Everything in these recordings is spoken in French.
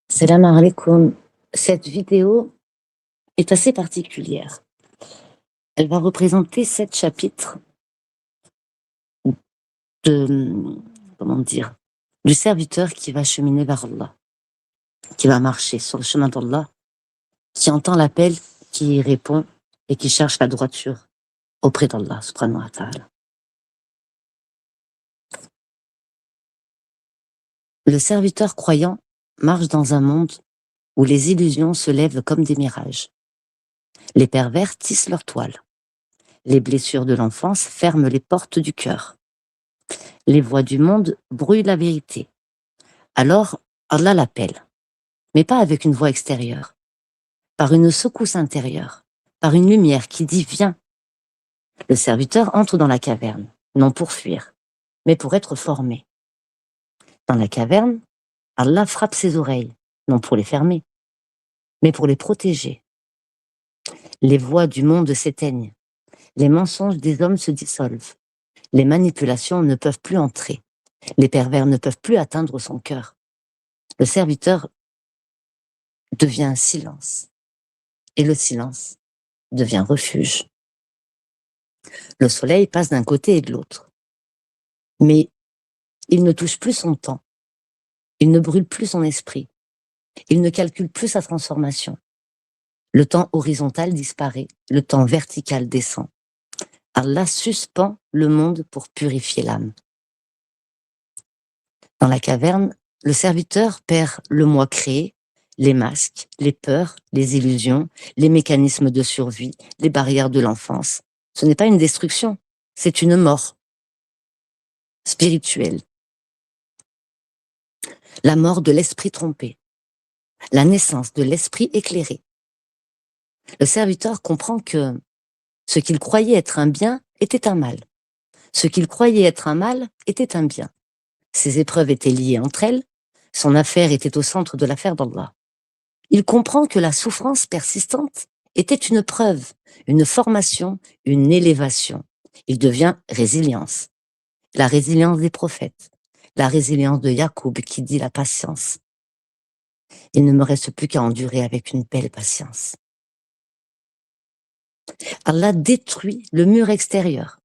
Salam alaikum. Cette vidéo est assez particulière. Elle va représenter 7 chapitres de, comment dire, du serviteur qui va cheminer vers Allah, qui va marcher sur le chemin d'Allah, qui entend l'appel, qui y répond et qui cherche la droiture auprès d'Allah, subhanahu wa ta'ala. Le serviteur croyant marche dans un monde où les illusions se lèvent comme des mirages. Les pervers tissent leur toile. Les blessures de l'enfance ferment les portes du cœur. Les voix du monde brouillent la vérité. Alors, Allah l'appelle, mais pas avec une voix extérieure, par une secousse intérieure, par une lumière qui dit « Viens ». Le serviteur entre dans la caverne, non pour fuir, mais pour être formé. Dans la caverne, Allah frappe ses oreilles, non pour les fermer, mais pour les protéger. Les voix du monde s'éteignent, les mensonges des hommes se dissolvent, les manipulations ne peuvent plus entrer, les pervers ne peuvent plus atteindre son cœur. Le serviteur devient un silence, et le silence devient refuge. Le soleil passe d'un côté et de l'autre, mais il ne touche plus son temps, il ne brûle plus son esprit, il ne calcule plus sa transformation. Le temps horizontal disparaît, le temps vertical descend. Allah suspend le monde pour purifier l'âme. Dans la caverne, le serviteur perd le moi créé, les masques, les peurs, les illusions, les mécanismes de survie, les barrières de l'enfance. Ce n'est pas une destruction, c'est une mort spirituelle. La mort de l'esprit trompé, la naissance de l'esprit éclairé. Le serviteur comprend que ce qu'il croyait être un bien était un mal. Ce qu'il croyait être un mal était un bien. Ses épreuves étaient liées entre elles, son affaire était au centre de l'affaire d'Allah. Il comprend que la souffrance persistante était une preuve, une formation, une élévation. Il devient résilience. La résilience des prophètes, la résilience de Yacoub qui dit la patience. Il ne me reste plus qu'à endurer avec une belle patience. Allah détruit le mur extérieur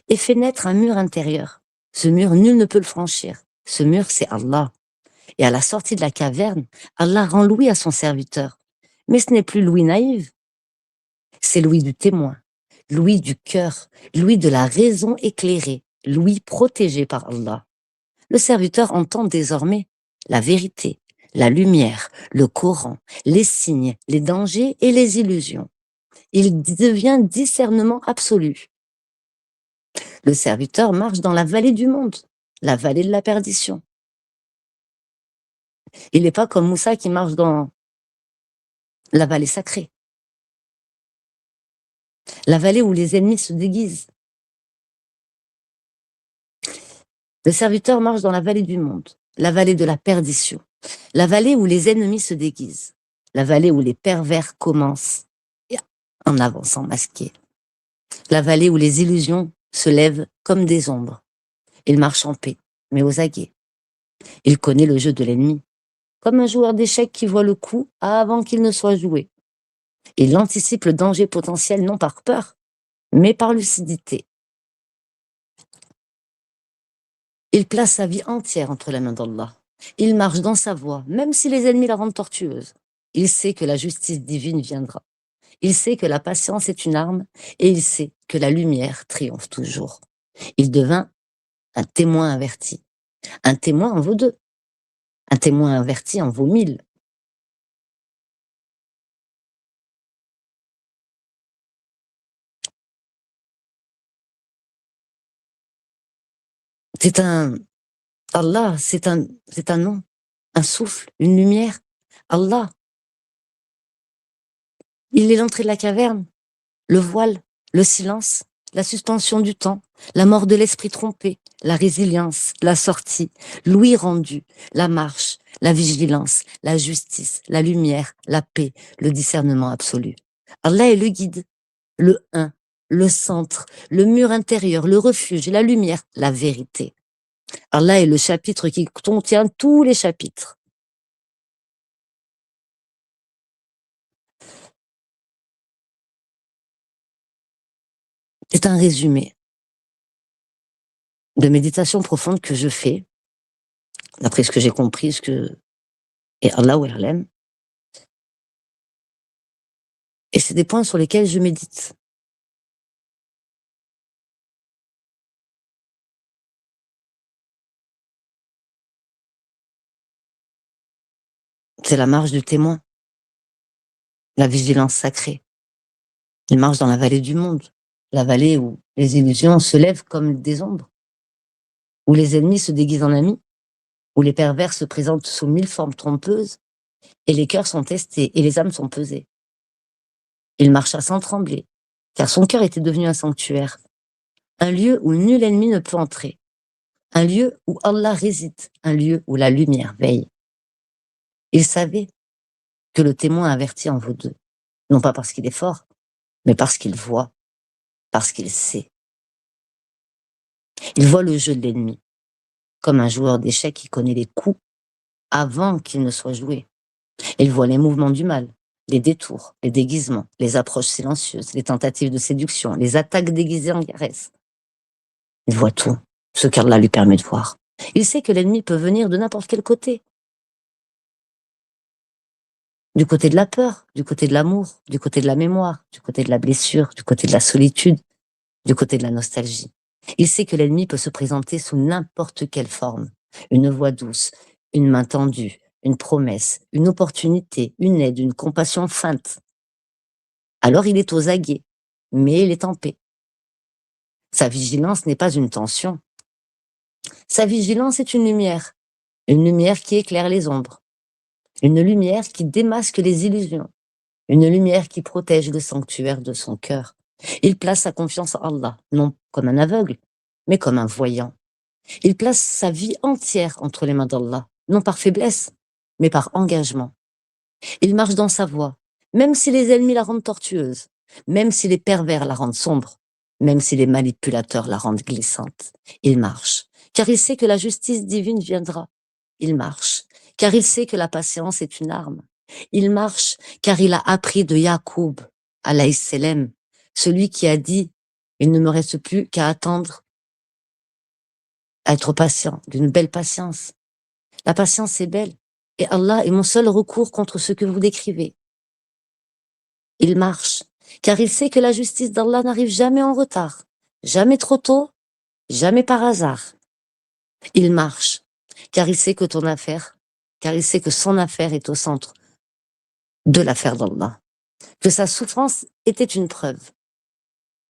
et fait naître un mur intérieur. Ce mur, nul ne peut le franchir. Ce mur, c'est Allah. Et à la sortie de la caverne, Allah rend l'ouïe à son serviteur. Mais ce n'est plus l'ouïe naïve, c'est l'ouïe du témoin, l'ouïe du cœur, l'ouïe de la raison éclairée, l'ouïe protégée par Allah. Le serviteur entend désormais la vérité, la lumière, le Coran, les signes, les dangers et les illusions. Il devient discernement absolu. Le serviteur marche dans la vallée du monde, la vallée de la perdition. Il n'est pas comme Moussa qui marche dans la vallée sacrée, la vallée où les ennemis se déguisent. Le serviteur marche dans la vallée du monde, la vallée de la perdition, la vallée où les ennemis se déguisent, la vallée où les pervers commencent en avançant masqués, la vallée où les illusions se lèvent comme des ombres. Il marche en paix, mais aux aguets. Il connaît le jeu de l'ennemi, comme un joueur d'échecs qui voit le coup avant qu'il ne soit joué. Il anticipe le danger potentiel non par peur, mais par lucidité. Il place sa vie entière entre les mains d'Allah. Il marche dans sa voie, même si les ennemis la rendent tortueuse. Il sait que la justice divine viendra. Il sait que la patience est une arme et il sait que la lumière triomphe toujours. Il devint un témoin averti. Un témoin en vaut deux. Un témoin averti en vaut 1000. C'est un Allah, c'est un nom, un souffle, une lumière. Allah, il est l'entrée de la caverne, le voile, le silence, la suspension du temps, la mort de l'esprit trompé, la résilience, la sortie, l'ouïe rendue, la marche, la vigilance, la justice, la lumière, la paix, le discernement absolu. Allah est le guide, le un, le centre, le mur intérieur, le refuge, la lumière, la vérité. Allah est le chapitre qui contient tous les chapitres. C'est un résumé de méditation profonde que je fais, d'après ce que j'ai compris, et Allah ou Erlem. Et c'est des points sur lesquels je médite. C'est la marche du témoin, la vigilance sacrée. Il marche dans la vallée du monde, la vallée où les illusions se lèvent comme des ombres, où les ennemis se déguisent en amis, où les pervers se présentent sous 1000 formes trompeuses, et les cœurs sont testés, et les âmes sont pesées. Il marcha sans trembler, car son cœur était devenu un sanctuaire, un lieu où nul ennemi ne peut entrer, un lieu où Allah réside, un lieu où la lumière veille. Il savait que le témoin avertit en vaut deux, non pas parce qu'il est fort, mais parce qu'il voit, parce qu'il sait. Il voit le jeu de l'ennemi, comme un joueur d'échecs qui connaît les coups avant qu'ils ne soient joués. Il voit les mouvements du mal, les détours, les déguisements, les approches silencieuses, les tentatives de séduction, les attaques déguisées en caresses. Il voit tout, ce qu'Allah lui permet de voir. Il sait que l'ennemi peut venir de n'importe quel côté. Du côté de la peur, du côté de l'amour, du côté de la mémoire, du côté de la blessure, du côté de la solitude, du côté de la nostalgie. Il sait que l'ennemi peut se présenter sous n'importe quelle forme. Une voix douce, une main tendue, une promesse, une opportunité, une aide, une compassion feinte. Alors il est aux aguets, mais il est en paix. Sa vigilance n'est pas une tension. Sa vigilance est une lumière qui éclaire les ombres, une lumière qui démasque les illusions, une lumière qui protège le sanctuaire de son cœur. Il place sa confiance en Allah, non comme un aveugle, mais comme un voyant. Il place sa vie entière entre les mains d'Allah, non par faiblesse, mais par engagement. Il marche dans sa voie, même si les ennemis la rendent tortueuse, même si les pervers la rendent sombre, même si les manipulateurs la rendent glissante. Il marche, car il sait que la justice divine viendra. Il marche, car il sait que la patience est une arme. Il marche, car il a appris de Yacoub, alayhi salam, celui qui a dit « Il ne me reste plus qu'à attendre, à être patient, d'une belle patience. La patience est belle, et Allah est mon seul recours contre ce que vous décrivez. » Il marche, car il sait que la justice d'Allah n'arrive jamais en retard, jamais trop tôt, jamais par hasard. Il marche, car il sait que car il sait que son affaire est au centre de l'affaire d'Allah, que sa souffrance était une preuve,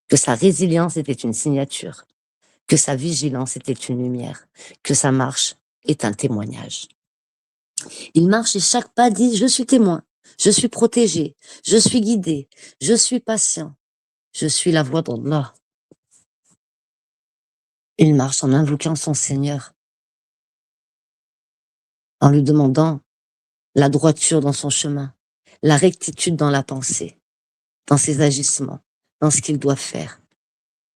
que sa résilience était une signature, que sa vigilance était une lumière, que sa marche est un témoignage. Il marche et chaque pas dit « Je suis témoin, je suis protégé, je suis guidé, je suis patient, je suis la voix d'Allah. » Il marche en invoquant son Seigneur, en lui demandant la droiture dans son chemin, la rectitude dans la pensée, dans ses agissements, dans ce qu'il doit faire.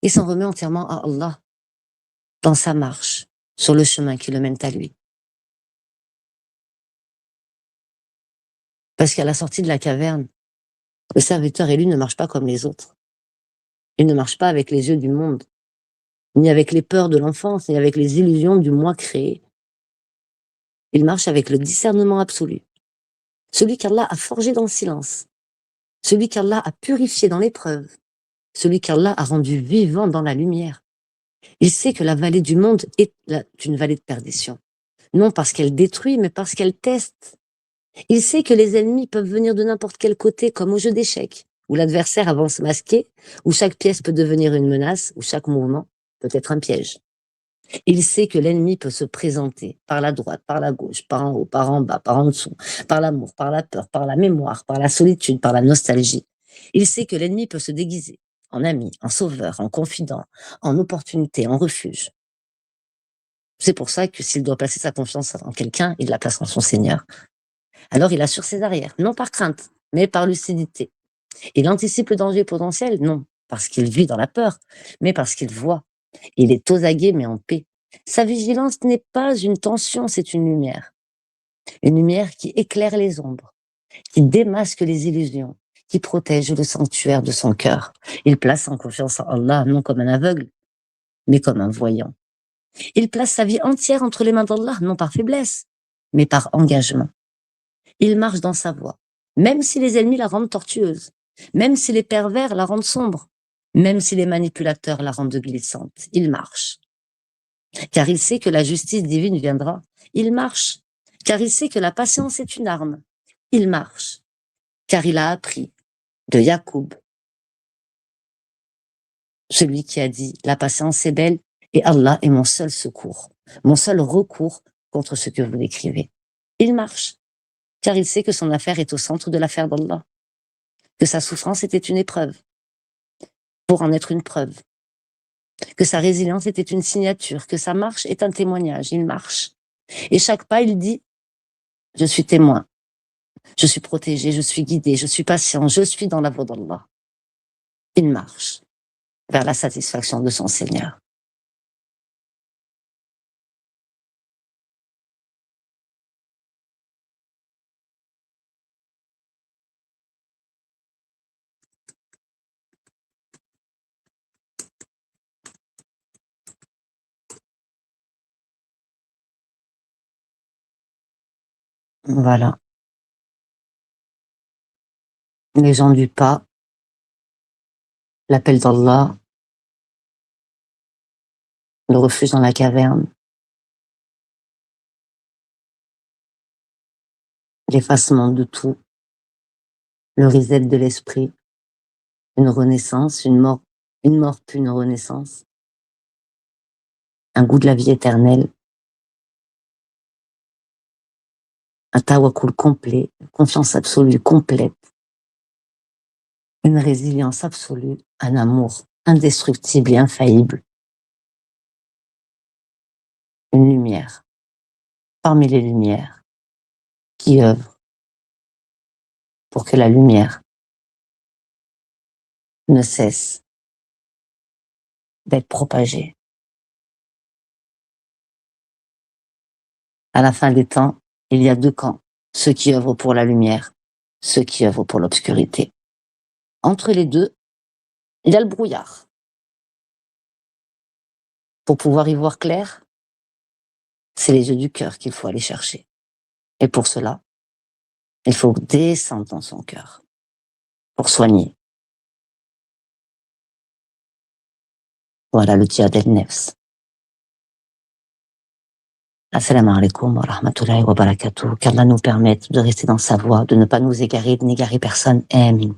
Il s'en remet entièrement à Allah, dans sa marche, sur le chemin qui le mène à lui. Parce qu'à la sortie de la caverne, le serviteur élu ne marche pas comme les autres. Il ne marche pas avec les yeux du monde, ni avec les peurs de l'enfance, ni avec les illusions du moi créé. Il marche avec le discernement absolu, celui qu'Allah a forgé dans le silence, celui qu'Allah a purifié dans l'épreuve, celui qu'Allah a rendu vivant dans la lumière. Il sait que la vallée du monde est une vallée de perdition, non parce qu'elle détruit, mais parce qu'elle teste. Il sait que les ennemis peuvent venir de n'importe quel côté, comme au jeu d'échecs, où l'adversaire avance masqué, où chaque pièce peut devenir une menace, où chaque mouvement peut être un piège. Il sait que l'ennemi peut se présenter par la droite, par la gauche, par en haut, par en bas, par en dessous, par l'amour, par la peur, par la mémoire, par la solitude, par la nostalgie. Il sait que l'ennemi peut se déguiser en ami, en sauveur, en confident, en opportunité, en refuge. C'est pour ça que s'il doit placer sa confiance en quelqu'un, il la place en son Seigneur. Alors il assure ses arrières, non par crainte, mais par lucidité. Il anticipe le danger potentiel, non parce qu'il vit dans la peur, mais parce qu'il voit. Il est aux aguets, mais en paix. Sa vigilance n'est pas une tension, c'est une lumière. Une lumière qui éclaire les ombres, qui démasque les illusions, qui protège le sanctuaire de son cœur. Il place en confiance en Allah, non comme un aveugle, mais comme un voyant. Il place sa vie entière entre les mains d'Allah, non par faiblesse, mais par engagement. Il marche dans sa voie, même si les ennemis la rendent tortueuse, même si les pervers la rendent sombre, même si les manipulateurs la rendent glissante. Il marche, car il sait que la justice divine viendra. Il marche, car il sait que la patience est une arme. Il marche, car il a appris de Yacoub, celui qui a dit « La patience est belle et Allah est mon seul secours, mon seul recours contre ce que vous décrivez. » Il marche, car il sait que son affaire est au centre de l'affaire d'Allah, que sa souffrance était une épreuve, pour en être une preuve, que sa résilience était une signature, que sa marche est un témoignage. Il marche. Et chaque pas, il dit « Je suis témoin, je suis protégé, je suis guidé, je suis patient, je suis dans la voie d'Allah. » Il marche vers la satisfaction de son Seigneur. Voilà. Les gens du pas, l'appel d'Allah, le refuge dans la caverne, l'effacement de tout, le reset de l'esprit, une renaissance, une mort puis une renaissance, un goût de la vie éternelle, un tawakkul complet, une confiance absolue complète, une résilience absolue, un amour indestructible et infaillible, une lumière parmi les lumières qui œuvre pour que la lumière ne cesse d'être propagée. À la fin des temps, il y a deux camps, ceux qui œuvrent pour la lumière, ceux qui œuvrent pour l'obscurité. Entre les deux, il y a le brouillard. Pour pouvoir y voir clair, c'est les yeux du cœur qu'il faut aller chercher. Et pour cela, il faut descendre dans son cœur pour soigner. Voilà le djihad el-nefs. Assalamu alaikum wa rahmatullahi wa barakatuh. Qu'Allah nous permette de rester dans sa voie, de ne pas nous égarer, de n'égarer personne. Amin.